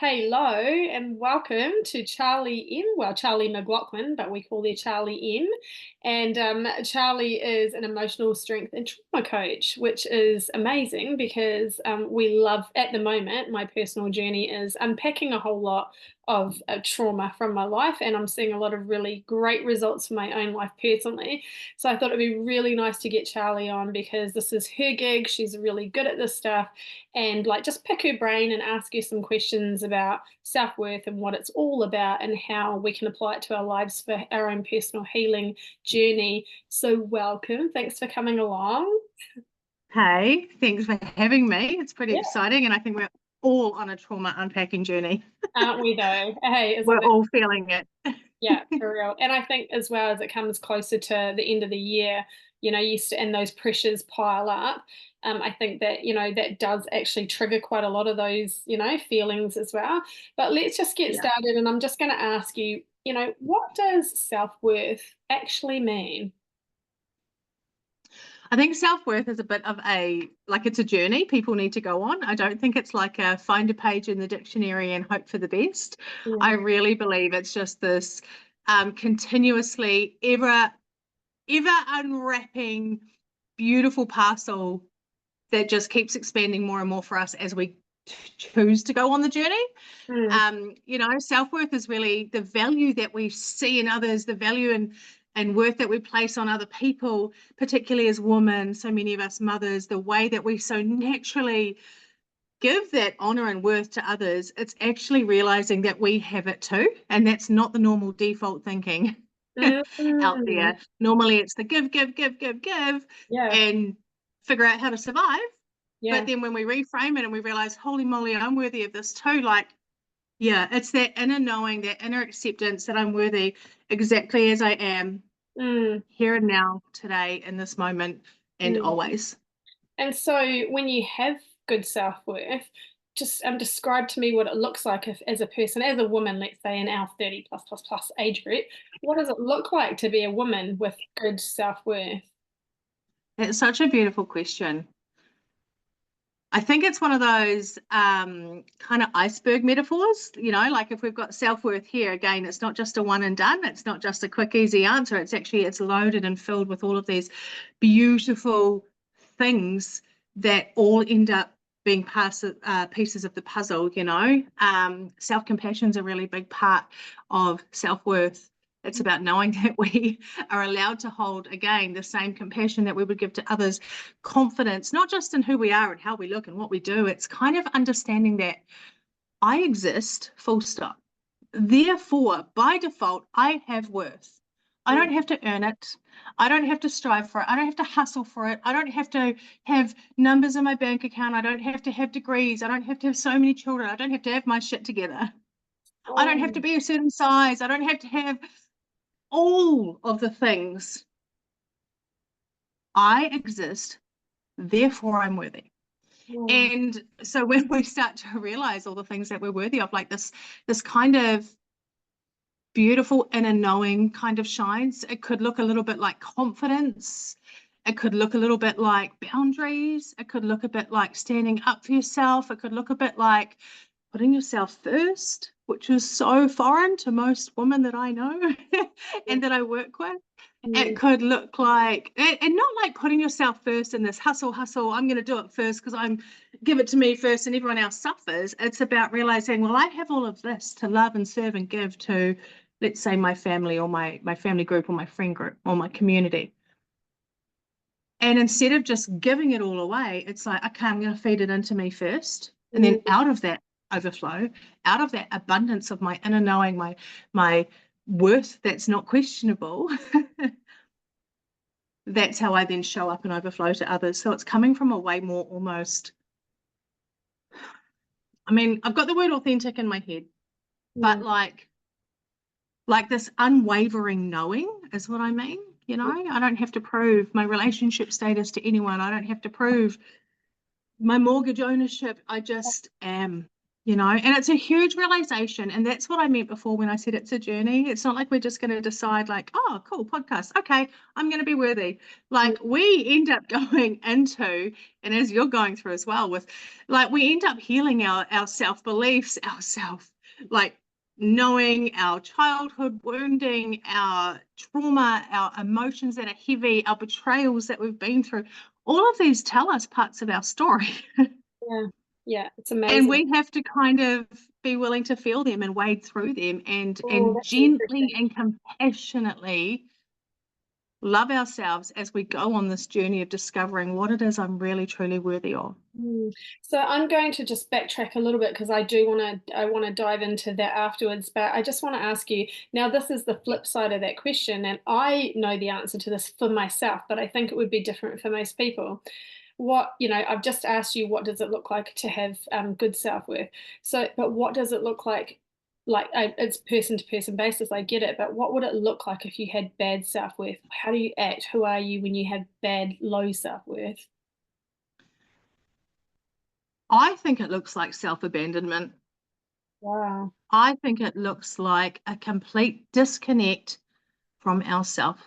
Hello and welcome to Charlie M. Well, Charlie Mclauchlan, but we call her Charlie M. And Charlie is an emotional strength and trauma coach, which is amazing because we love, at the moment, my personal journey is unpacking a whole lot of trauma from my life, and I'm seeing a lot of really great results for my own life personally. So I thought it'd be really nice to get Charlie on because this is her gig. She's really good at this stuff and like just pick her brain and ask her some questions about self-worth and what it's all about and how we can apply it to our lives for our own personal healing journey. So welcome. Thanks for coming along. Hey, thanks for having me. It's pretty Yeah. exciting, and I think we're all on a trauma unpacking journey. Aren't we though? Hey, We're isn't it? all feeling it. Yeah, for real. And I think as well as it comes closer to the end of the year, and those pressures pile up. I think that, that does actually trigger quite a lot of those, feelings as well. But let's just get Yeah. started. And I'm just going to ask you, what does self-worth actually mean? I think self-worth is a bit of it's a journey people need to go on. I don't think it's like a find a page in the dictionary and hope for the best. I Mm, really believe it's just this continuously ever unwrapping beautiful parcel that just keeps expanding more and more for us as we choose to go on the journey. mm, Self-worth is really the value that we see in others, the value and worth that we place on other people, particularly as women, so many of us mothers, the way that we so naturally give that honor and worth to others. It's actually realizing that we have it too, and that's not the normal default thinking out mm. there. Normally it's the give, give, give, give, give, Yeah, and figure out how to survive. But yeah. then when we reframe it and we realize, holy moly, I'm worthy of this too, like, yeah, it's that inner knowing, that inner acceptance that I'm worthy exactly as I am, Mm, here and now, today, in this moment, and mm. always. And so when you have good self-worth, just describe to me what it looks like if, as a person, as a woman, let's say in our 30 plus plus plus age group, what does it look like to be a woman with good self-worth? It's such a beautiful question. I think it's one of those kind of iceberg metaphors, like if we've got self-worth here, again, it's not just a one and done. It's not just a quick, easy answer. It's loaded and filled with all of these beautiful things that all end up being pieces of the puzzle. Self-compassion is a really big part of self-worth. It's about knowing that we are allowed to hold, again, the same compassion that we would give to others, confidence, not just in who we are and how we look and what we do. It's kind of understanding that I exist, full stop. Therefore, by default, I have worth. I Mm, don't have to earn it. I don't have to strive for it. I don't have to hustle for it. I don't have to have numbers in my bank account. I don't have to have degrees. I don't have to have so many children. I don't have to have my shit together. I don't have to oh, be a certain size. I don't have to have all of the things. I exist, therefore I'm worthy. oh, And so when we start to realize all the things that we're worthy of, like this kind of beautiful inner knowing kind of shines. It could look a little bit like confidence. It could look a little bit like boundaries. It could look a bit like standing up for yourself. It could look a bit like putting yourself first, which is so foreign to most women that I know yeah. and that I work with. It Mm, could look like, and not like putting yourself first in this hustle, I'm going to do it first because give it to me first and everyone else suffers. It's about realizing, well, I have all of this to love and serve and give to, let's say, my family or my family group or my friend group or my community. And instead of just giving it all away, it's like, okay, I'm going to feed it into me first. And then mm. out of that overflow, out of that abundance of my inner knowing, my worth that's not questionable, that's how I then show up and overflow to others. So it's coming from a way more almost, I mean, I've got the word authentic in my head, but Mm. like this unwavering knowing is what I mean. I don't have to prove my relationship status to anyone. I don't have to prove my mortgage ownership. I just am. you know, and it's a huge realization. And that's what I meant before when I said it's a journey. It's not like we're just going to decide like, oh, cool, podcast. Okay, I'm going to be worthy. Like we end up going into, and as you're going through as well with, like we end up healing our self-beliefs, like knowing our childhood wounding, our trauma, our emotions that are heavy, our betrayals that we've been through. All of these tell us parts of our story. Yeah, yeah, it's And amazing. we have to kind of be willing to feel them and wade through them Oh, and that's gently interesting. and compassionately love ourselves as we go on this journey of discovering what it is I'm really truly worthy of. Mm. So I'm going to just backtrack a little bit because I want to dive into that afterwards, but I just want to ask you, now this is the flip side of that question, and I know the answer to this for myself, but I think it would be different for most people. I've just asked you, what does it look like to have good self-worth? So, but what does it look like? It's person to person basis, I get it, but what would it look like if you had bad self-worth? How do you act? Who are you when you have bad, low self-worth? I think it looks like self-abandonment. Wow. I think it looks like a complete disconnect from ourself.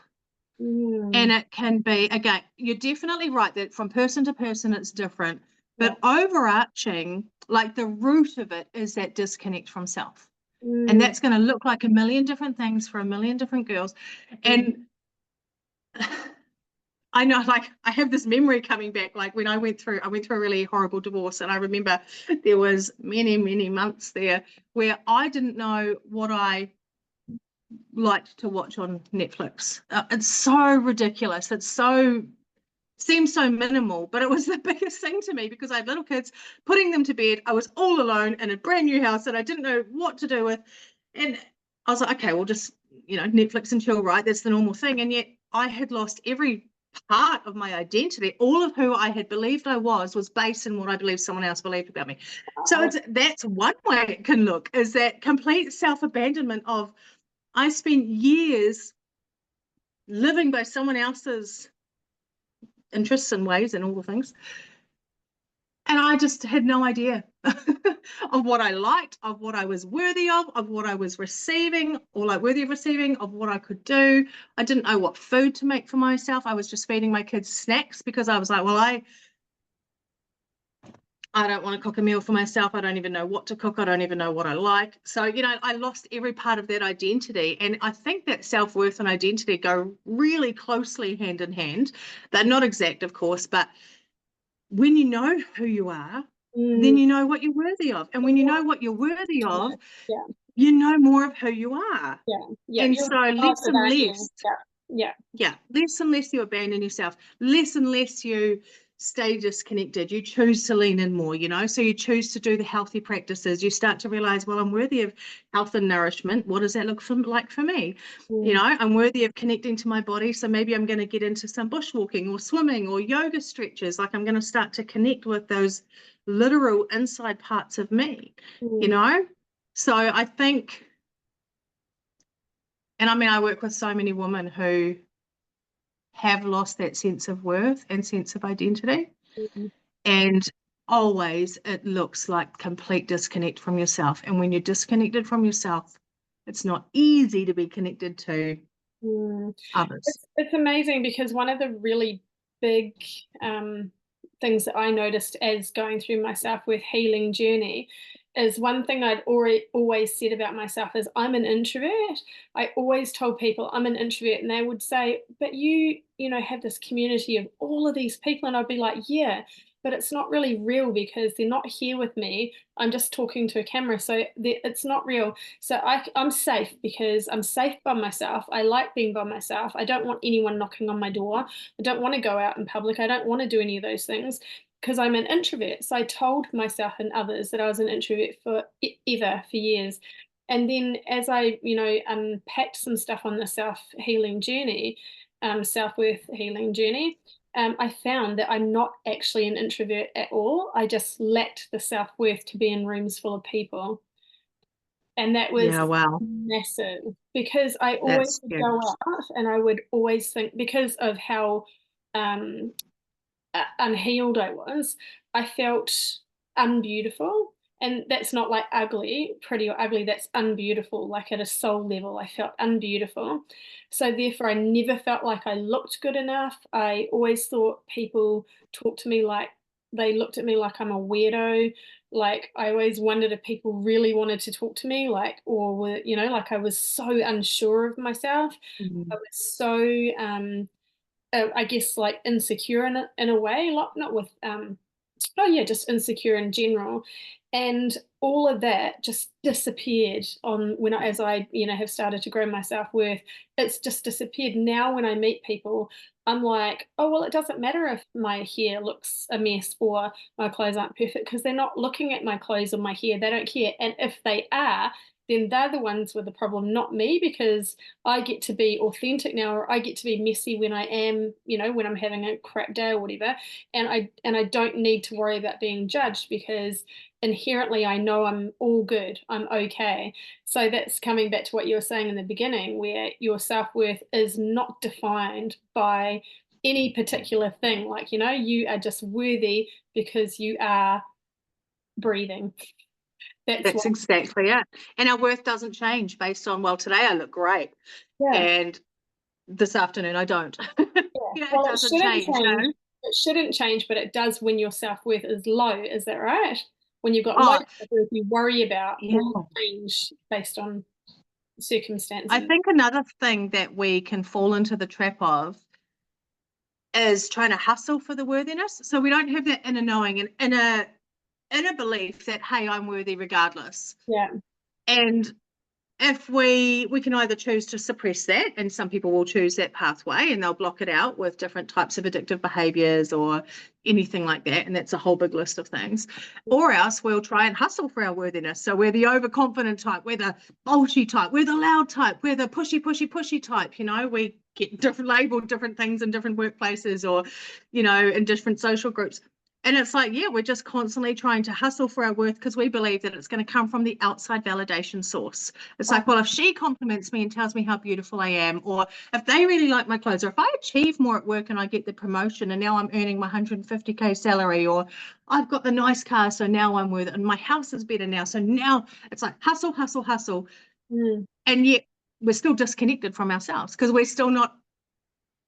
And Mm, it can be, again, you're definitely right that from person to person it's different, yeah. but overarching, like the root of it is that disconnect from self. And Mm, that's going to look like a million different things for a million different girls. mm, And I know, like, I have this memory coming back, like when I went through a really horrible divorce, and I remember there was many months there where I didn't know what I liked to watch on Netflix. It's so ridiculous. Seems so minimal, but it was the biggest thing to me because I had little kids, putting them to bed. I was all alone in a brand new house that I didn't know what to do with. And I was like, okay, well, just, Netflix and chill, right? That's the normal thing. And yet I had lost every part of my identity. All of who I had believed I was based in what I believed someone else believed about me. So wow. that's one way it can look, is that complete self-abandonment of, I spent years living by someone else's interests and ways and all the things. And I just had no idea of what I liked, of what I was worthy of what I was receiving, or like worthy of receiving, of what I could do. I didn't know what food to make for myself. I was just feeding my kids snacks because I was like, well, I don't want to cook a meal for myself. I don't even know what to cook. I don't even know what I like. So, I lost every part of that identity. And I think that self-worth and identity go really closely hand in hand. They're not exact, of course, but when you know who you are, then Mm, you know what you're worthy of. And when you know what you're worthy of, yeah, you know more of who you are. yeah, yeah. And You're so less positive, and aren't you? less, Yeah, yeah. yeah, less and less you abandon yourself, less and less you stay disconnected. You choose to lean in more, so you choose to do the healthy practices. You start to realize, well, I'm worthy of health and nourishment. What does that look like for me? Mm, I'm worthy of connecting to my body. So maybe I'm going to get into some bushwalking or swimming or yoga stretches. Like I'm going to start to connect with those literal inside parts of me, you mm, know? So I think, and I mean, I work with so many women who have lost that sense of worth and sense of identity. mm, And always it looks like complete disconnect from yourself. And when you're disconnected from yourself, it's not easy to be connected to mm. others. It's amazing because one of the really big um, things that I noticed as going through my self-worth healing journey is one thing I'd already always said about myself is I'm an introvert. I always told people I'm an introvert, and they would say, "But you have this community of all of these people," and I'd be like, "Yeah." But it's not really real because they're not here with me. I'm just talking to a camera, so it's not real. So I'm safe because I'm safe by myself. I like being by myself. I don't want anyone knocking on my door. I don't want to go out in public. I don't want to do any of those things because I'm an introvert. So I told myself and others that I was an introvert for years. And then as I, unpacked some stuff on the self-healing journey, self-worth healing journey, I found that I'm not actually an introvert at all. I just lacked the self-worth to be in rooms full of people. And that was Yeah, wow, massive because I always that's would go huge. out and I would always think because of how unhealed I was, I felt unbeautiful. And that's not like ugly, pretty or ugly, that's unbeautiful. Like at a soul level, I felt unbeautiful. So therefore, I never felt like I looked good enough. I always thought people talked to me like they looked at me like I'm a weirdo. Like I always wondered if people really wanted to talk to me, like, or were, like I was so unsure of myself. I Mhm. was so, I guess, like insecure in a way, not with oh yeah, just insecure in general. And all of that just disappeared on when I, as I, have started to grow my self-worth. It's just disappeared. Now when I meet people, I'm like, oh well, it doesn't matter if my hair looks a mess or my clothes aren't perfect because they're not looking at my clothes or my hair. They don't care. And if they are, then they're the ones with the problem, not me, because I get to be authentic now, or I get to be messy when I am, when I'm having a crap day or whatever, and I don't need to worry about being judged because inherently I know I'm all good. I'm okay. So that's coming back to what you were saying in the beginning, where your self-worth is not defined by any particular thing. Like, you are just worthy because you are breathing. That's That's what, exactly it. And our worth doesn't change based on, well, today I look great yeah. and this afternoon I don't. Yeah. It Well, it doesn't shouldn't change, change. It shouldn't change, but it does when your self-worth is low. Is that right? When you've got low Oh, self-worth, you worry about yeah. will it change based on I circumstances. think another thing that we can fall into the trap of is trying to hustle for the worthiness. So we don't have that inner knowing and inner belief that, hey, I'm worthy regardless. Yeah. And if we can either choose to suppress that, and some people will choose that pathway and they'll block it out with different types of addictive behaviors or anything like that, and that's a whole big list of things, or else we'll try and hustle for our worthiness. So we're the overconfident type, we're the bolshy type, we're the loud type, we're the pushy type. We get different labeled different things in different workplaces, or in different social groups. And it's like, yeah, we're just constantly trying to hustle for our worth because we believe that it's going to come from the outside validation source. It's like, well, if she compliments me and tells me how beautiful I am, or if they really like my clothes, or if I achieve more at work and I get the promotion and now I'm earning my 150K salary, or I've got the nice car, so now I'm worth it, and my house is better now. So now it's like hustle, hustle, hustle. Mm, And yet we're still disconnected from ourselves because we're still not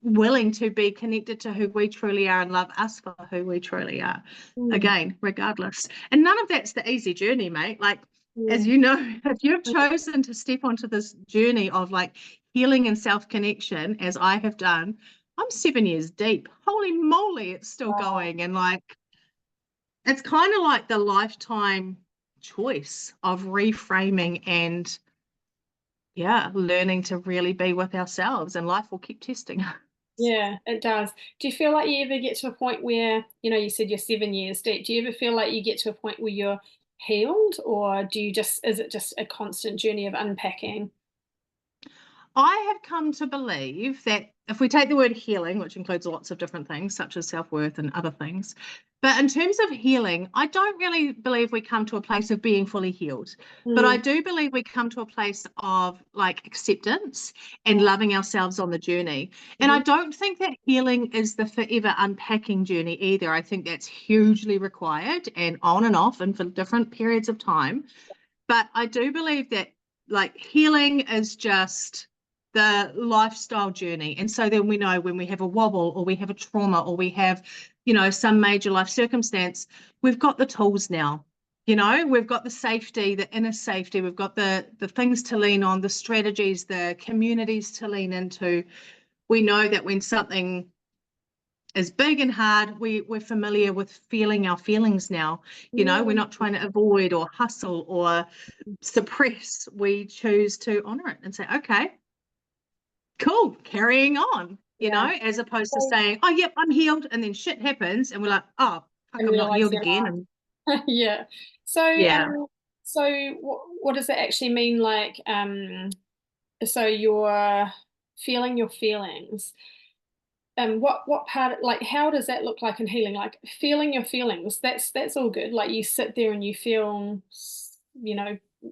willing to be connected to who we truly are and love us for who we truly are. mm, Again, regardless. And none of that's the easy journey, mate. Like, as mm, you know, if you've chosen to step onto this journey of like healing and self-connection, as I have done, I'm 7 years deep. Holy moly, it's still wow. going. And like, it's kind of like the lifetime choice of reframing and, yeah, learning to really be with ourselves, and life will keep testing us. Yeah, it does. Do you feel like you ever get to a point where, you said you're 7 years deep. Do you ever feel like you get to a point where you're healed, or is it just a constant journey of unpacking? I have come to believe that if we take the word healing, which includes lots of different things, such as self-worth and other things, but in terms of healing, I don't really believe we come to a place of being fully healed. But I Mm, do believe we come to a place of like acceptance and yeah. loving ourselves on the journey. And I Mhm. don't think that healing is the forever unpacking journey either. I think that's hugely required and on and off and for different periods of time. But I do believe that like healing is just the lifestyle journey. And so then we know when we have a wobble or we have a trauma or we have, some major life circumstance, we've got the tools now. We've got the safety, the inner safety, we've got the things to lean on, the strategies, the communities to lean into. We know that when something is big and hard, we're familiar with feeling our feelings now. We're Mm, not trying to avoid or hustle or suppress. We choose to honor it and say, okay, cool, carrying on, yeah. as opposed to So, saying, oh, yep, I'm healed. And then shit happens and we're like, oh, fuck, and I'm not realize healed you're again. And not. Yeah. So, yeah, what does that actually mean? Like, so you're feeling your feelings. What part, like, how does that look like in healing? Like feeling your feelings, that's all good. Like you sit there and you feel,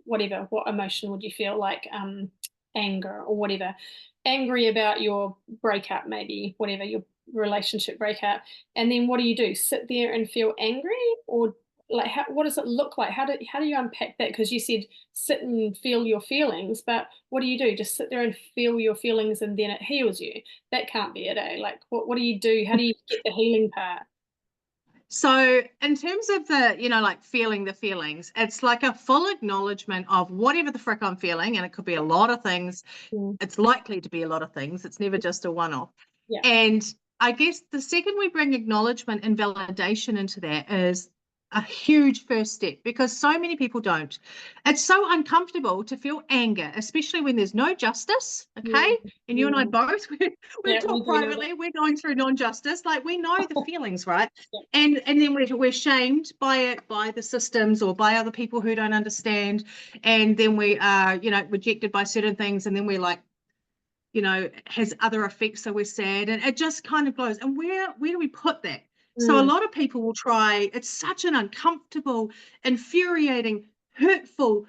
whatever. What emotion would you feel? Like anger or whatever, angry about your breakup, maybe whatever your relationship breakup. And then what do? Sit there and feel angry, or like what does it look like? How do you unpack that? Because you said sit and feel your feelings, but what do? Just sit there and feel your feelings and then it heals you? That can't be it, eh? Like what do you do? How do you get the healing part? So in terms of the, like feeling the feelings, it's like a full acknowledgement of whatever the frick I'm feeling, and it could be a lot of things. Mm. It's likely to be a lot of things. It's never just a one-off. Yeah. And I guess the second we bring acknowledgement and validation into that is a huge first step, because so many people don't. It's so uncomfortable to feel anger, especially when there's no justice. Mm. Okay. And you and I Mm. both, we've Yeah, we talked do know that. privately, we're going through non-justice. Like we know the feelings, right? Yeah. And then we're shamed by it, by the systems or by other people who don't understand. And then we are, rejected by certain things. And then we're like, has other effects, so we're sad, and it just kind of goes. And where do we put that? So a Mm. lot of people will try. It's such an uncomfortable, infuriating, hurtful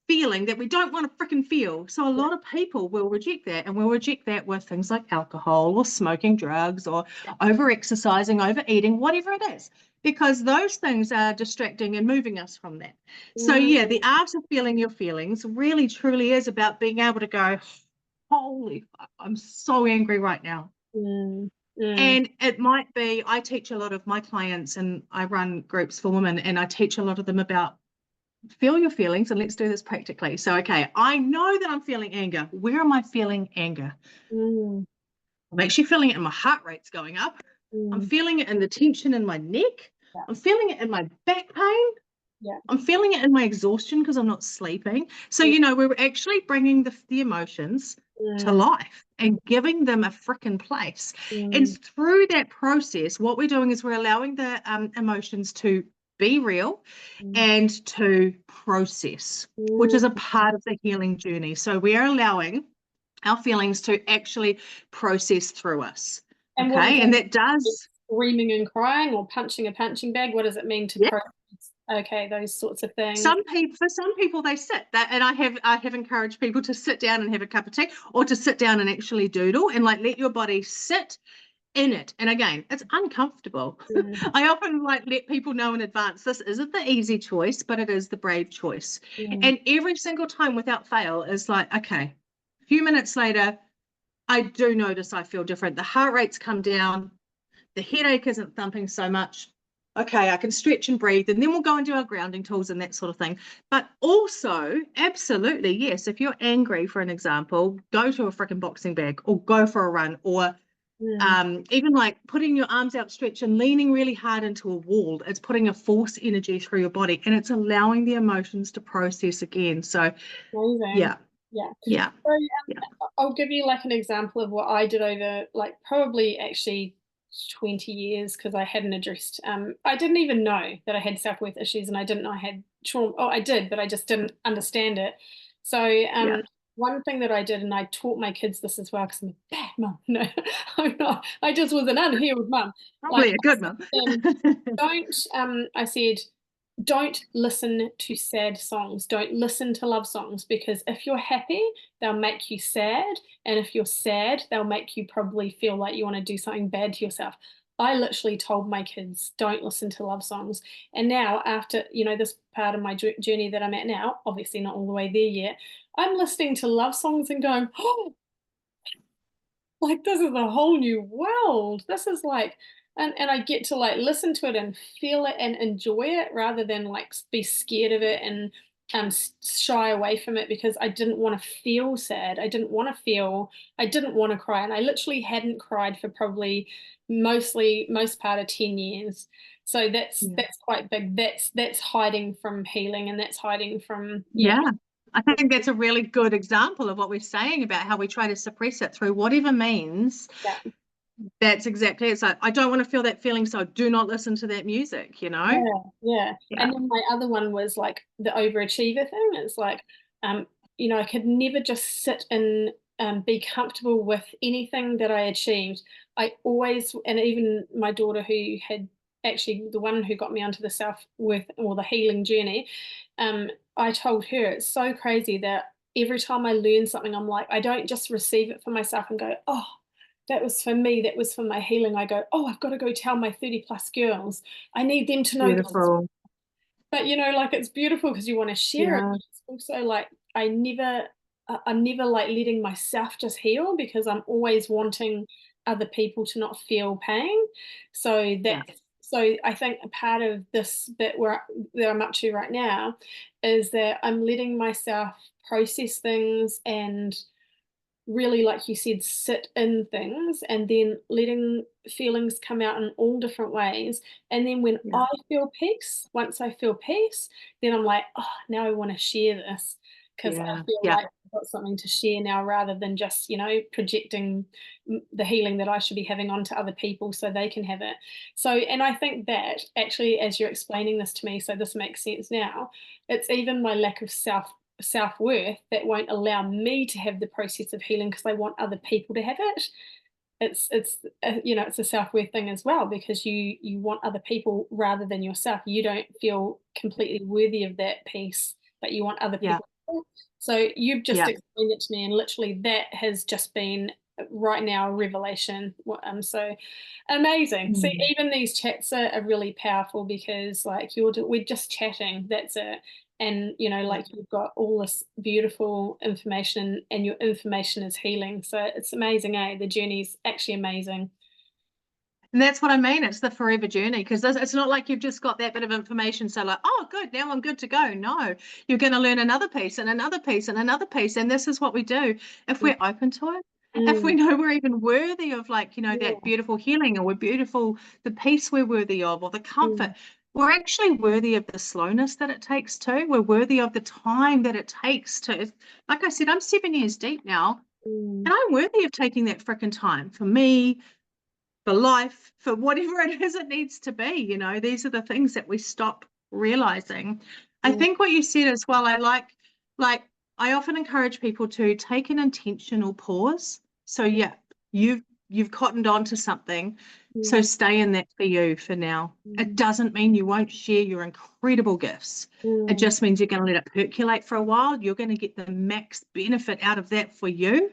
feeling that we don't want to freaking feel. So a Yeah. lot of people will reject that, and will reject that with things like alcohol or smoking drugs or over exercising, overeating, whatever it is, because those things are distracting and moving us from that. So yeah, Mm. the art of feeling your feelings really truly is about being able to go, holy fuck, I'm so angry right now. Mm. Mm. And it might be, I teach a lot of my clients and I run groups for women, and I teach a lot of them about feel your feelings, and let's do this practically. So, okay, I know that I'm feeling anger. Where am I feeling anger? Mm. I'm actually feeling it in my heart rate's going up. I'm Mm. feeling it in the tension in my neck. Yeah. I'm feeling it in my back pain. Yeah. I'm feeling it in my exhaustion because I'm not sleeping. So, we're actually bringing the emotions to Mm. life and giving them a frickin' place. And Mm. through that process, what we're doing is we're allowing the emotions to be real Mm. and to process, which is a Mm. part of the healing journey. So we are allowing our feelings to actually process through us. And what does Okay. And that that mean? does, Screaming and crying or punching a punching bag? What does it mean to yeah. process? Okay, those sorts of things. For some people they sit that, and I have encouraged people to sit down and have a cup of tea, or to sit down and actually doodle and like let your body sit in it. And again, it's uncomfortable. Mm. I often like let people know in advance, this isn't the easy choice, but it is the brave choice. Mm. And every single time without fail is like, okay, a few minutes later, I do notice I feel different. The heart rates come down, the headache isn't thumping so much. Okay, I can stretch and breathe, and then we'll go and do our grounding tools and that sort of thing. But also, absolutely, yes, if you're angry, for an example, go to a freaking boxing bag or go for a run, or Mm. even like putting your arms outstretched and leaning really hard into a wall. It's putting a force energy through your body, and it's allowing the emotions to process again. So, Amazing. yeah, Yeah. yeah, So yeah, I'll give you like an example of what I did over like probably actually 20 years because I hadn't addressed I didn't even know that I had self-worth issues and I didn't know I had trauma. Oh, I did, but I just didn't understand it. So yeah. one thing that I did, and I taught my kids this as well because I'm a bad mum. No, I'm not. I just was an unhealed mum. Like Probably a good one. I said don't listen to sad songs. Don't listen to love songs because if you're happy, they'll make you sad. And if you're sad, they'll make you probably feel like you want to do something bad to yourself. I literally told my kids, don't listen to love songs. And now, after, this part of my journey that I'm at now, obviously not all the way there yet, I'm listening to love songs and going, oh, like this is a whole new world. This is like and I get to like listen to it and feel it and enjoy it rather than like be scared of it and shy away from it because I didn't want to feel sad. I didn't want to cry. And I literally hadn't cried for probably most part of 10 years. So Yeah. that's quite big. That's hiding from healing and that's hiding from Yeah, I think that's a really good example of what we're saying about how we try to suppress it through whatever means. yeah. That's exactly it. It's like, I don't want to feel that feeling, so do not listen to that music, you know? Yeah, yeah. Yeah. And then my other one was like the overachiever thing. It's like, um, I could never just sit and be comfortable with anything that I achieved. I always, and even my daughter who had actually the one who got me onto the self-worth or the healing journey, I told her it's so crazy that every time I learn something, I'm like, I don't just receive it for myself and go, oh, that was for me, that was for my healing. I go, oh, I've got to go tell my 30 plus girls. I need them to know this. Beautiful. But like it's beautiful because you want to share it. Yeah, But it's also like I'm never like letting myself just heal because I'm always wanting other people to not feel pain. So yeah, I think a part of this bit that I'm up to right now is that I'm letting myself process things and really, like you said, sit in things and then letting feelings come out in all different ways. And then when yeah, I feel peace, once I feel peace, then I'm like, oh, now I want to share this because I yeah, feel yeah, like I've got something to share now rather than just, projecting the healing that I should be having onto other people so they can have it. So, and I think that actually, as you're explaining this to me, so this makes sense now, it's even my lack of self-worth that won't allow me to have the process of healing because I want other people to have it. It's a self-worth thing as well because you want other people rather than yourself. You don't feel completely worthy of that piece, but you want other yeah, people. So you've just yeah. explained it to me, and literally that has just been right now a revelation. So amazing. See, Mm. even these chats are really powerful because like we're just chatting. That's it. And Yeah. like you've got all this beautiful information and your information is healing, so it's amazing. The journey's actually amazing. And that's what I mean. It's the forever journey because it's not like you've just got that bit of information. So, like, oh, good, now I'm good to go. No, you're going to learn another piece and another piece and another piece. And this is what we do if we're open to it. If we Mm, know we're even worthy of, like, that yeah. beautiful healing, or we're beautiful, the peace we're worthy of, or the comfort, Mm, we're actually worthy of the slowness that it takes too. We're worthy of the time that it takes to, like I said, I'm 7 years deep now, mm, and I'm worthy of taking that frickin' time for me, for life, for whatever it is it needs to be. These are the things that we stop realizing. I mm, think what you said as well, I like, I often encourage people to take an intentional pause. So yeah, you've cottoned on to something. So mm, stay in that for you for now. It mm, doesn't mean you won't share your incredible gifts. It mm, just means you're going to let it percolate for a while. You're going to get the max benefit out of that for you.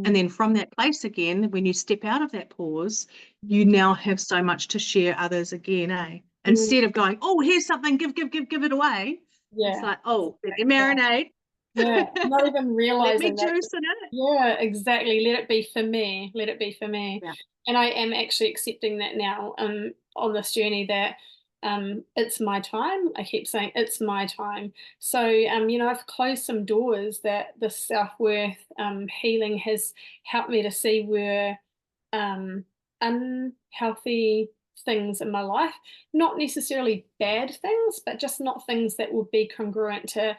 And mm, then from that place again, when you step out of that pause, you mm, now have so much to share others again, eh? mm. Instead of going, oh, here's something, give it away. It's Yeah, like, oh, let me yeah, marinate. yeah. Not even Let me realizing that. juice in it. Yeah, exactly. Let it be for me. Let it be for me. Yeah, And I am actually accepting that now, on this journey that it's my time. I keep saying it's my time. So I've closed some doors that the self-worth healing has helped me to see were um unhealthy things in my life. Not necessarily bad things, but just not things that would be congruent to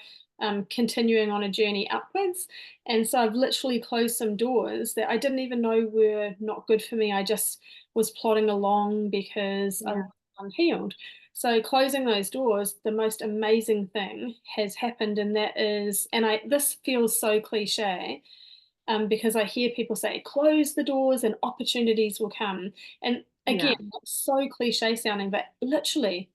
continuing on a journey upwards. And so I've literally closed some doors that I didn't even know were not good for me. I just was plodding along because I was yeah, unhealed. So closing those doors, the most amazing thing has happened, and that is, and I this feels so cliche, because I hear people say, close the doors and opportunities will come. And again, yeah, that's so cliche sounding, but literally,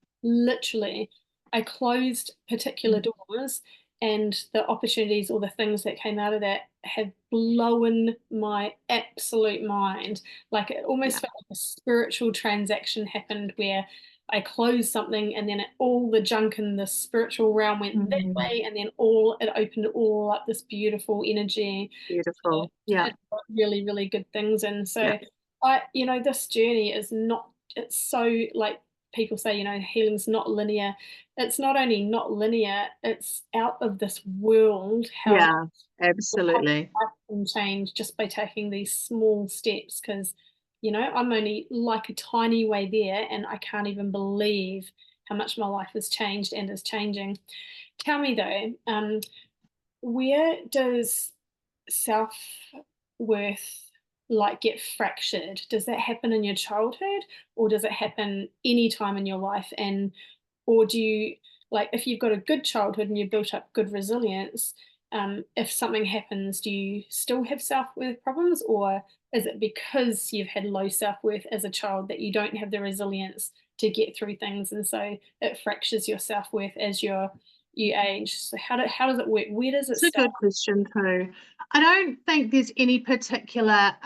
I closed particular mm, doors and the opportunities or the things that came out of that have blown my absolute mind. Like it yeah, almost felt like a spiritual transaction happened where I closed something and then all the junk in the spiritual realm went that mm, way, and then all it opened all up this beautiful energy beautiful. Yeah, and really, really good things. And yeah, so this journey is not, it's so like people say, healing's not linear. It's not only not linear, it's out of this world how yeah, absolutely. life can change just by taking these small steps. Because, I'm only like a tiny way there, and I can't even believe how much my life has changed and is changing. Tell me though, where does self-worth like get fractured? Does that happen in your childhood, or does it happen any time in your life? And or do you, like, if you've got a good childhood and you've built up good resilience, if something happens, do you still have self-worth problems, or is it because you've had low self-worth as a child that you don't have the resilience to get through things, and so it fractures your self-worth as you age? So how does it work? Where does it It's a start? good question too. I don't think there's any particular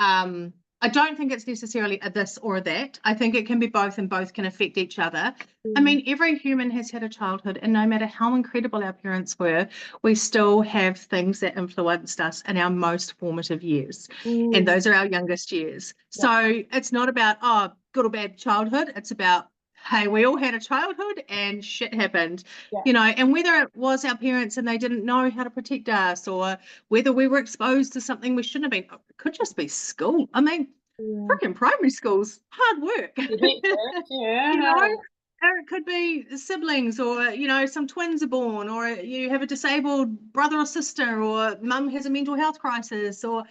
I don't think it's necessarily a this or a that. I think it can be both, and both can affect each other. I mean, every human has had a childhood, and no matter how incredible our parents were, we still have things that influenced us in our most formative years. And those are our youngest years. Yeah. So it's not about, oh, good or bad childhood. It's about, hey, we all had a childhood and shit happened, Yeah. you know, and whether it was our parents and they didn't know how to protect us, or whether we were exposed to something we shouldn't have been. It could just be school. I mean, freaking primary school's hard work. Yeah. You know, or it could be siblings, or, you know, some twins are born, or you have a disabled brother or sister, or mum has a mental health crisis, or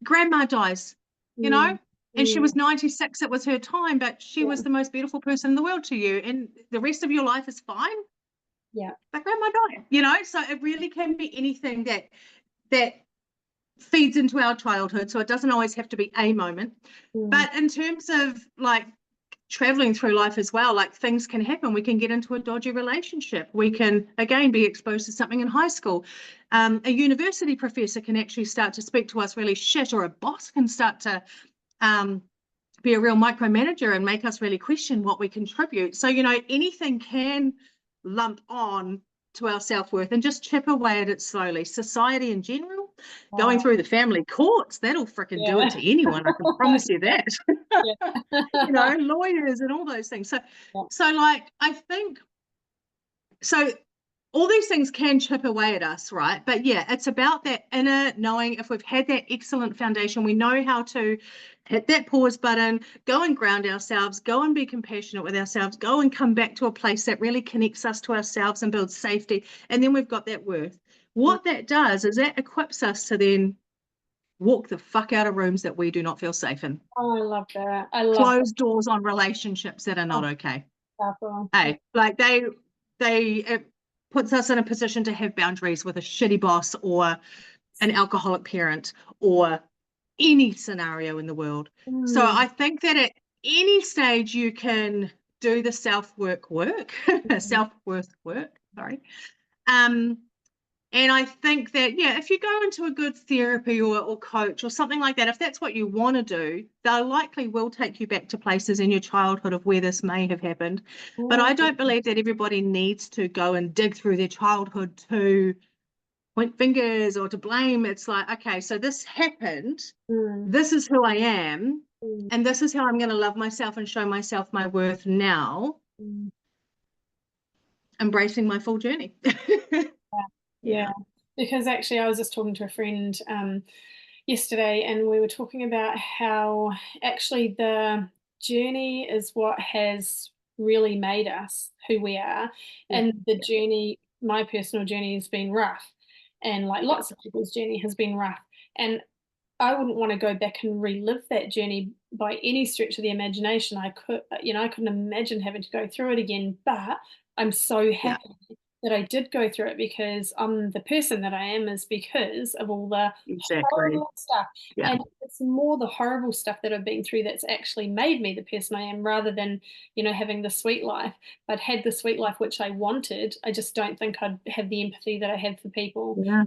grandma dies, you know, and she was 96, it was her time, but she was the most beautiful person in the world to you, and the rest of your life is fine. Yeah. But grandma died, you know, so it really can be anything that feeds into our childhood. So it doesn't always have to be a moment. But in terms of like traveling through life as well, like things can happen. We can get into a dodgy relationship. We can, again, be exposed to something in high school. A university professor can actually start to speak to us really shit, or a boss can start to be a real micromanager and make us really question what we contribute. So, you know, anything can lump on to our self-worth and just chip away at it slowly. Society in general, going through the family courts, that'll freaking do it to anyone. I can promise you that. You know, lawyers and all those things. So like, I think, so all these things can chip away at us, right? But yeah, it's about that inner knowing. If we've had that excellent foundation, we know how to hit that pause button, go and ground ourselves, go and be compassionate with ourselves, go and come back to a place that really connects us to ourselves and builds safety. And then we've got that worth. What that does is that equips us to then walk the fuck out of rooms that we do not feel safe in. Oh, I love that. I love Close doors on relationships that are not okay. Hey, like it puts us in a position to have boundaries with a shitty boss, or an alcoholic parent, or any scenario in the world. So I think that at any stage you can do the self-worth work, sorry. And I think that, yeah, if you go into a good therapy or coach or something like that, if that's what you want to do, they likely will take you back to places in your childhood of where this may have happened. But I don't believe that everybody needs to go and dig through their childhood to point fingers or to blame. It's like, okay, so this happened. This is who I am. And this is how I'm going to love myself and show myself my worth now. Embracing my full journey. Yeah, because actually I was just talking to a friend yesterday, and we were talking about how actually the journey is what has really made us who we are. And the journey, my personal journey, has been rough, and like lots of people's journey has been rough. And I wouldn't want to go back and relive that journey by any stretch of the imagination. I couldn't imagine having to go through it again, but I'm so happy that I did go through it, because I'm the person that I am is because of all the horrible stuff. And it's more the horrible stuff that I've been through that's actually made me the person I am, rather than, having the sweet life. If I'd had the sweet life, which I wanted, I just don't think I'd have the empathy that I have for people now.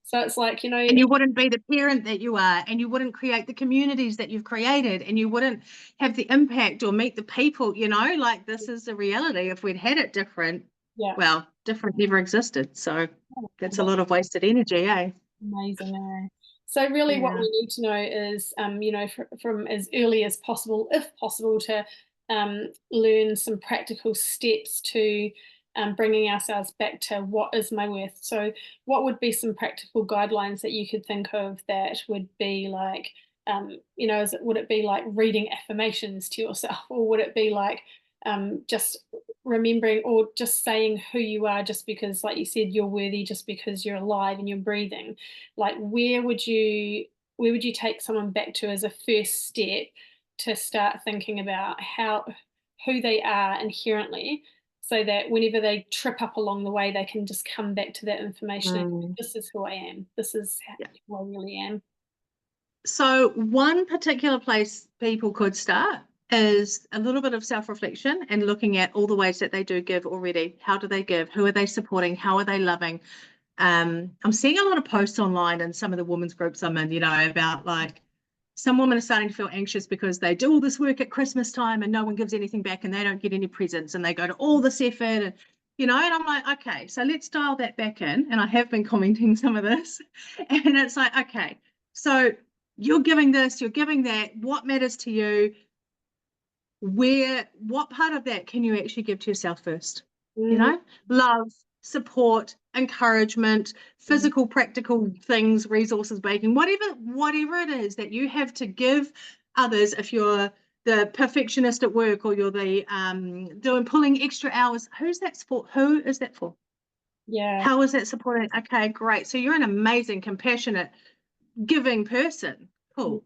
So it's like, and you wouldn't be the parent that you are, and you wouldn't create the communities that you've created, and you wouldn't have the impact or meet the people, like this is the reality. If we'd had it different, well, different never existed. So that's a lot of wasted energy, eh? Amazing, eh? So really what we need to know is, from as early as possible, if possible, to learn some practical steps to bringing ourselves back to what is my worth. So what would be some practical guidelines that you could think of that would be like, would it be like reading affirmations to yourself, or would it be like just remembering, or just saying who you are, just because, like you said, you're worthy, just because you're alive and you're breathing? Like, where would you take someone back to as a first step to start thinking about who they are inherently, so that whenever they trip up along the way, they can just come back to that information. This is who I am. This is who I really am. So one particular place people could start is a little bit of self-reflection and looking at all the ways that they do give already. How do they give? Who are they supporting? How are they loving? I'm seeing a lot of posts online in some of the women's groups I'm in, about like some women are starting to feel anxious because they do all this work at Christmas time and no one gives anything back and they don't get any presents and they go to all this effort and, and I'm like, okay, so let's dial that back in. And I have been commenting some of this and it's like, okay, so you're giving this, you're giving that, what matters to you? What part of that can you actually give to yourself first? Love, support, encouragement, physical, practical things, resources, baking, whatever it is that you have to give others. If you're the perfectionist at work or you're the pulling extra hours, who is that for? Yeah. How is that supported? Okay, great. So you're an amazing, compassionate, giving person. Cool.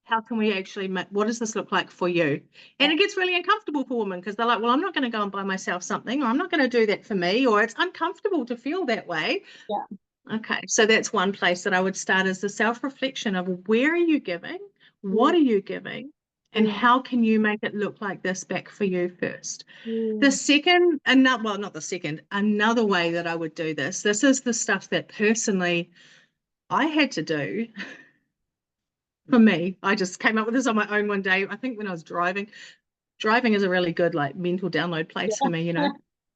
How can we actually what does this look like for you? And it gets really uncomfortable for women because they're like, well, I'm not going to go and buy myself something, or I'm not going to do that for me, or it's uncomfortable to feel that way. Yeah. Okay, so that's one place that I would start, is the self-reflection of where are you giving, what are you giving, and how can you make it look like this back for you first. The second, another way that I would do this is the stuff that personally I had to do. For me, I just came up with this on my own one day. I think when I was driving is a really good like mental download place for me,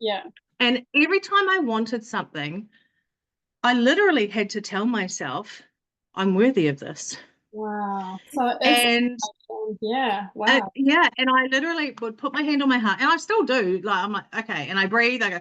Yeah. And every time I wanted something, I literally had to tell myself, I'm worthy of this. Wow. So it is. And yeah. Wow. and I literally would put my hand on my heart, and I still do. Like, I'm like, okay, and I breathe. I go,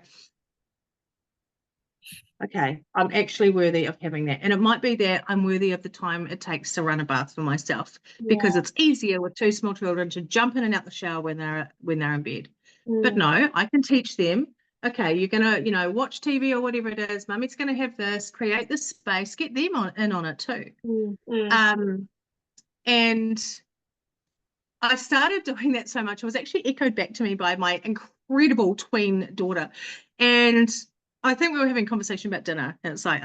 okay, I'm actually worthy of having that. And it might be that I'm worthy of the time it takes to run a bath for myself, because it's easier with two small children to jump in and out the shower when they're in bed. But no, I can teach them, okay, you're going to, watch TV or whatever it is. Mummy's going to have this, create this space, get them in on it too. And I started doing that so much. It was actually echoed back to me by my incredible tween daughter. And I think we were having a conversation about dinner, and it's like,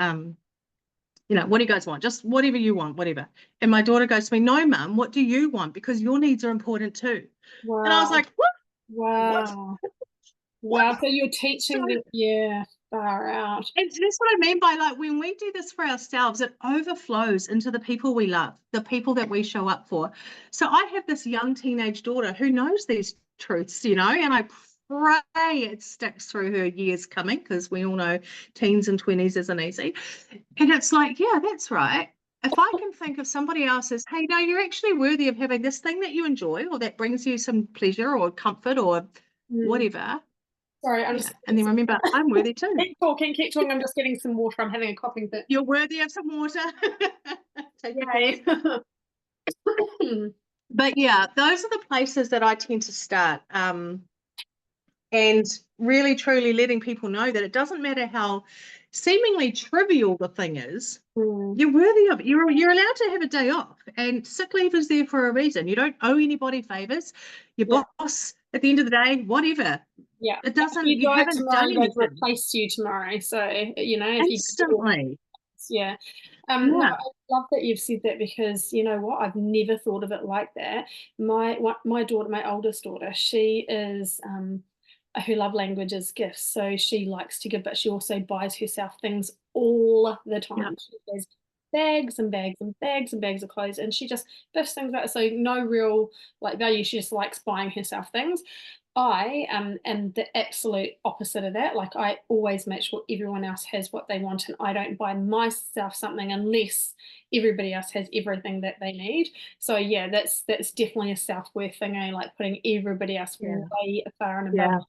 what do you guys want? Just whatever you want, whatever. And my daughter goes to me, no, Mum, what do you want? Because your needs are important too. Wow. And I was like, what? Wow. What? Wow. So you're teaching them, far out. And that's what I mean by, like, when we do this for ourselves, it overflows into the people we love, the people that we show up for. So I have this young teenage daughter who knows these truths, and I pray it sticks through her years coming, because we all know teens and 20s isn't easy. And it's like, yeah, that's right. If I can think of somebody else as, hey, no, you're actually worthy of having this thing that you enjoy, or that brings you some pleasure or comfort or whatever. Sorry, I'm just. And then remember, I'm worthy too. Keep talking. I'm just getting some water. I'm having a coughing fit. You're worthy of some water. Take your But yeah, those are the places that I tend to start. And really, truly letting people know that it doesn't matter how seemingly trivial the thing is, you're worthy of it. You're allowed to have a day off, and sick leave is there for a reason. You don't owe anybody favors. Your boss, at the end of the day, whatever. Yeah, it doesn't. You haven't tomorrow, done anything. Replace you tomorrow. So if instantly. No, I love that you've said that, because you know what, I've never thought of it like that. My daughter, my oldest daughter, she is her love language is gifts. So she likes to give, but she also buys herself things all the time. She has bags and bags and bags and bags of clothes, and she just biffs things out. So no real value. She just likes buying herself things. I am the absolute opposite of that. Like, I always make sure everyone else has what they want, and I don't buy myself something unless everybody else has everything that they need. So yeah, that's definitely a self-worth thing, like putting everybody else way far and above.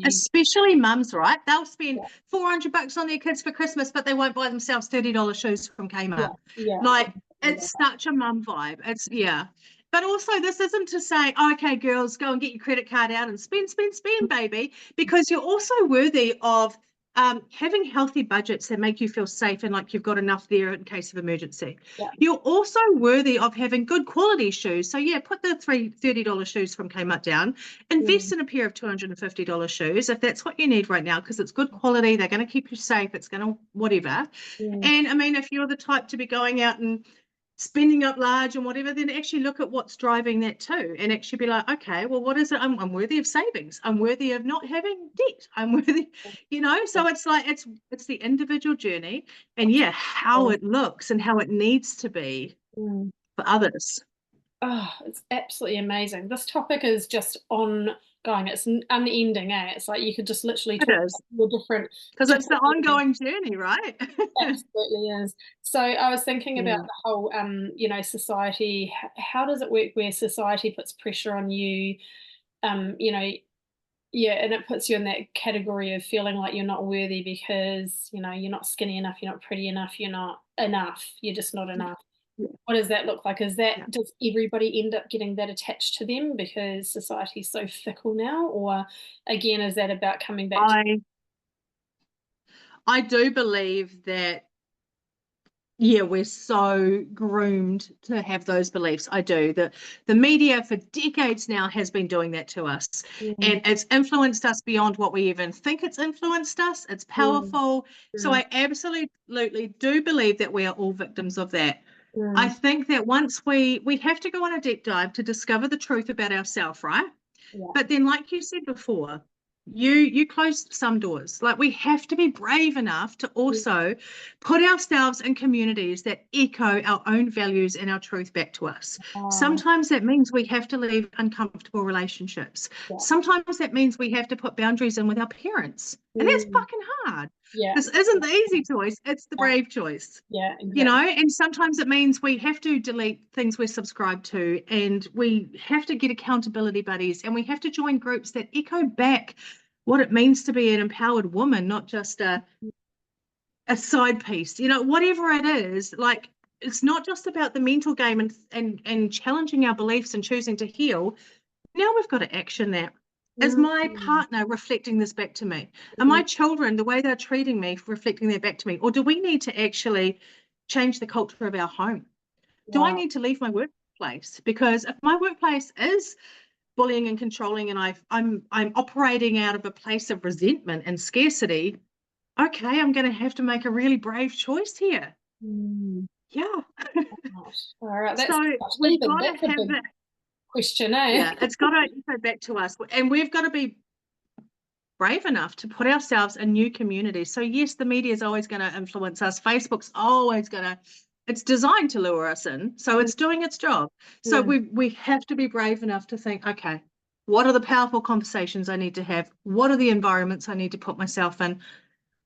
Especially mums, right? They'll spend $400 on their kids for Christmas, but they won't buy themselves $30 shoes from Kmart. It's such a mum vibe. It's But also, this isn't to say, okay, girls, go and get your credit card out and spend, baby, because you're also worthy of having healthy budgets that make you feel safe and like you've got enough there in case of emergency. You're also worthy of having good quality shoes. So put the $30 shoes from Kmart down, invest in a pair of $250 shoes if that's what you need right now, because it's good quality, they're going to keep you safe, it's going to whatever. And I mean, if you're the type to be going out and spending up large and whatever, then actually look at what's driving that too, and actually be like, okay, well, what is it? I'm worthy of savings. I'm worthy of not having debt. I'm worthy, so it's like, it's the individual journey, and how it looks and how it needs to be for others. Oh, it's absolutely amazing. This topic is just ongoing. It's unending, eh? It's like you could just literally It talk is, about all because it's the different areas. ongoing journey, right? Absolutely is. So I was thinking about Yeah. the whole, society. How does it work where society puts pressure on you? Um, you know, yeah, and it puts you in that category of feeling like you're not worthy because, you're not skinny enough, you're not pretty enough, you're not enough, you're just not enough. Yeah. What does that look like? Yeah. Does everybody end up getting that attached to them because society's so fickle now? Or again, is that about coming back to I I do believe that, yeah, we're so groomed to have those beliefs. I do. The media for decades now has been doing that to us, mm, and it's influenced us beyond what we even think it's influenced us. It's mm, powerful. So mm, I absolutely do believe that we are all victims of that. I mm, think that once we have to go on a deep dive to discover the truth about ourselves, right? yeah. But then, like you said before, you closed some doors. Like, we have to be brave enough to Mm, also put ourselves in communities that echo our own values and our truth back to us. oh, Sometimes that means we have to leave uncomfortable relationships. yeah. Sometimes that means we have to put boundaries in with our parents. And that's Mm, fucking hard. yeah. This isn't the easy choice, it's the Yeah. brave choice. Yeah, You know, exactly. and sometimes it means we have to delete things we're subscribed to, and we have to get accountability buddies, and we have to join groups that echo back what it means to be an empowered woman, not just a side piece, whatever it is. Like, it's not just about the mental game and challenging our beliefs and choosing to heal. Now we've got to action that. Is Mm, my mm, partner reflecting this back to me? Are mm, my children, the way they're treating me, reflecting that back to me? Or do we need to actually change the culture of our home? Do I wow. need to leave my workplace? Because if my workplace is bullying and controlling, and I'm operating out of a place of resentment and scarcity, okay, I'm going to have to make a really brave choice here. Mm, Yeah. gosh. All right. That's So gosh, we've even got to that's a have big that. question, eh? Yeah, it's got to go back to us, and we've got to be brave enough to put ourselves in new communities. So yes, the media is always going to influence us. Facebook's always going to, it's designed to lure us in. So Mm, it's doing its job. So mm, we have to be brave enough to think, okay, what are the powerful conversations I need to have? What are the environments I need to put myself in?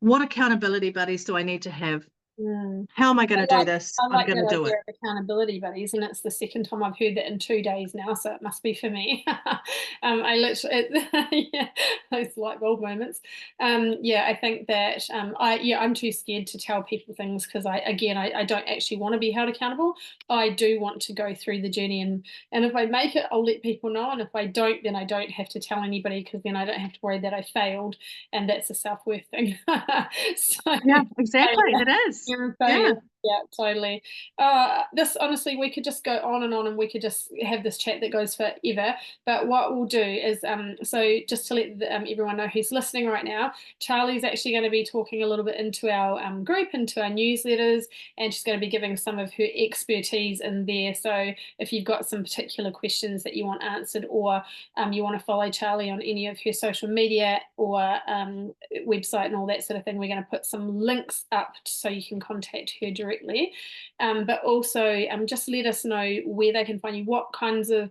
What accountability buddies do I need to have? mm. How am I going I to do like this? I I'm like going to that do idea it. of accountability buddies, and it's the second time I've heard that in 2 days now, so it must be for me. I literally, yeah, those light bulb moments. Yeah, I think that I'm too scared to tell people things because I don't actually want to be held accountable. I do want to go through the journey, and if I make it, I'll let people know, and if I don't, then I don't have to tell anybody because then I don't have to worry that I failed, and that's a self-worth thing. So. Yeah, exactly. Failure. It is. You're a Yeah. failure. Yeah, totally. This honestly, we could just go on and we could just have this chat that goes forever. But what we'll do is, so just to let everyone know who's listening right now, Charlie's actually going to be talking a little bit into our group, into our newsletters, and she's going to be giving some of her expertise in there. So if you've got some particular questions that you want answered, or you want to follow Charlie on any of her social media or website and all that sort of thing, we're going to put some links up so you can contact her directly. But also, just let us know where they can find you, what kinds of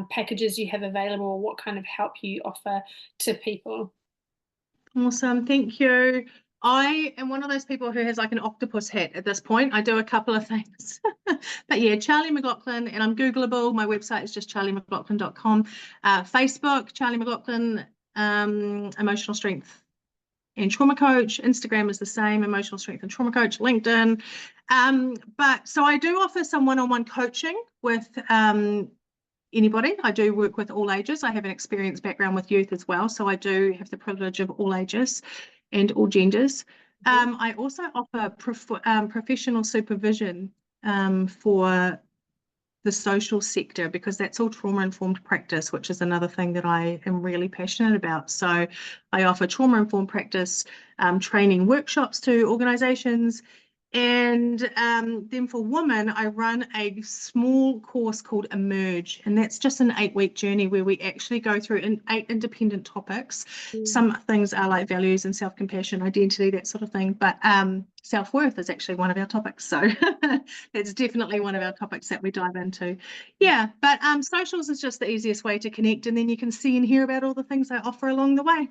packages you have available, or what kind of help you offer to people. Awesome. Thank you. I am one of those people who has like an octopus hat at this point. I do a couple of things. But yeah, Charlie Mclauchlan, and I'm Googleable. My website is just charliemclauchlan.com. Facebook, Charlie Mclauchlan, emotional strength and trauma coach. Instagram is the same, emotional strength and trauma coach. LinkedIn. But so I do offer some one-on-one coaching with anybody. I do work with all ages. I have an experienced background with youth as well, so I do have the privilege of all ages and all genders. Mhm. I also offer professional supervision for the social sector, because that's all trauma-informed practice, which is another thing that I am really passionate about. So I offer trauma-informed practice training workshops to organisations, And then for women, I run a small course called Emerge, and that's just an 8-week journey where we actually go through 8 independent topics. Mm. Some things are like values and self-compassion, identity, that sort of thing, but self-worth is actually one of our topics. So it's definitely one of our topics that we dive into. Yeah, but socials is just the easiest way to connect, and then you can see and hear about all the things I offer along the way.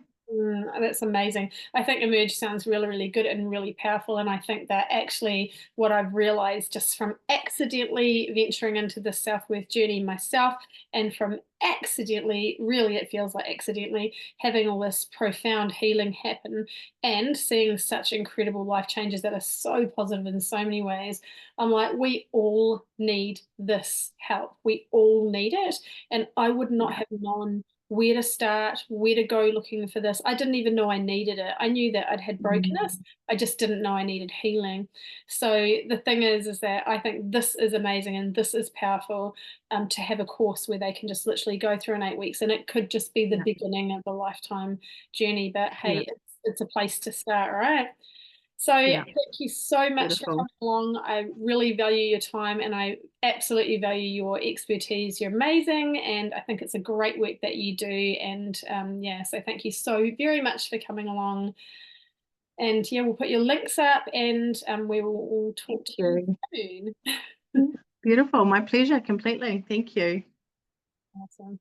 That's amazing. I think Emerge sounds really, really good and really powerful. And I think that actually what I've realized just from accidentally venturing into the self-worth journey myself, and from accidentally, really it feels like accidentally, having all this profound healing happen and seeing such incredible life changes that are so positive in so many ways. I'm like, we all need this help. We all need it. And I would not Yeah, have known where to start, where to go looking for this. I didn't even know I needed it. I knew that I'd had brokenness. mm, I just didn't know I needed healing. So the thing is that I think this is amazing and this is powerful, to have a course where they can just literally go through in 8 weeks, and it could just be the yeah, beginning of a lifetime journey. But yeah, hey, it's a place to start, right? So yeah. thank you so much for Beautiful. coming along. I really value your time and I absolutely value your expertise. You're amazing, and I think it's a great work that you do. And yeah, so thank you so very much for coming along. And yeah, we'll put your links up, and we will all Thank talk to you you. soon. Beautiful. My pleasure completely. Thank you. Awesome.